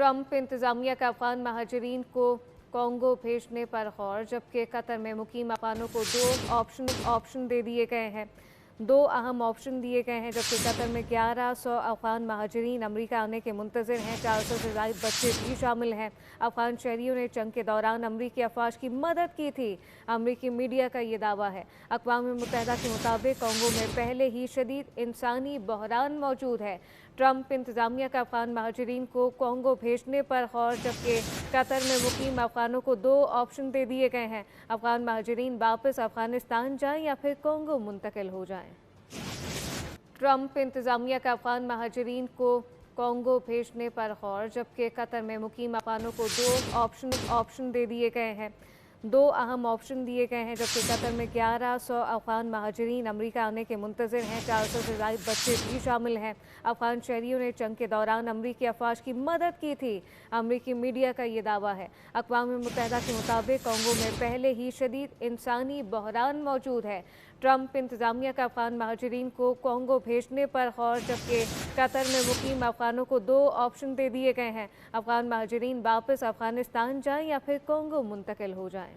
Trump इंतजामिया का अफगान महाजरीन को कॉन्गो भेजने पर गौर, जबकि कतर में मुकीम अफगानों को दो ऑप्शन दे दिए गए हैं। दो अहम ऑप्शन दिए गए हैं, जबकि कतर में 1100 अफगान महाजरीन अमरीका आने के मुंतज़िर हैं। 400 से ज़ायद बच्चे भी शामिल हैं। अफगान शहरियों ने जंग के दौरान अमरीकी अफवाज की मदद की थी, अमरीकी मीडिया का ये दावा है। अक़वाम मुत्तहिदा के मुताबिक कॉन्गो में पहले ही शदीद इंसानी बहरान मौजूद है। ट्रंप इंतजामिया का अफगान महाजरीन को कॉन्गो भेजने पर गौर, जबकि कतर में मुकीम अफगानों को दो ऑप्शन दे दिए गए हैं। अफगान महाजरीन वापस अफगानिस्तान जाएं या फिर कॉन्गो मुंतकिल हो जाएं। ट्रंप इंतजामिया का अफगान महाजरीन को कॉन्गो भेजने पर गौर, जबकि कतर में मुकीम अफगानों को दो ऑप्शन दे दिए गए हैं। दो अहम ऑप्शन दिए गए हैं, जबकि कतर में 1100 अफगान महाजरीन अमरीका आने के मुंतज़िर हैं। 400 से ज़ायद बच्चे भी शामिल हैं। अफगान शहरियों ने जंग के दौरान अमरीकी अफवाज की मदद की थी, अमरीकी मीडिया का ये दावा है। अक़वाम मुत्तहिदा के मुताबिक कॉन्गो में पहले ही शदीद इंसानी बहरान मौजूद है। ट्रंप इंतजामिया का अफगान महाजरीन को कॉन्गो भेजने पर गौर, जबकि कतर में मुकीम अफगानों को दो ऑप्शन दे दिए गए हैं। अफगान महाजरीन वापस अफगानिस्तान जाएं या फिर कॉन्गो मुंतकिल हो जाएं।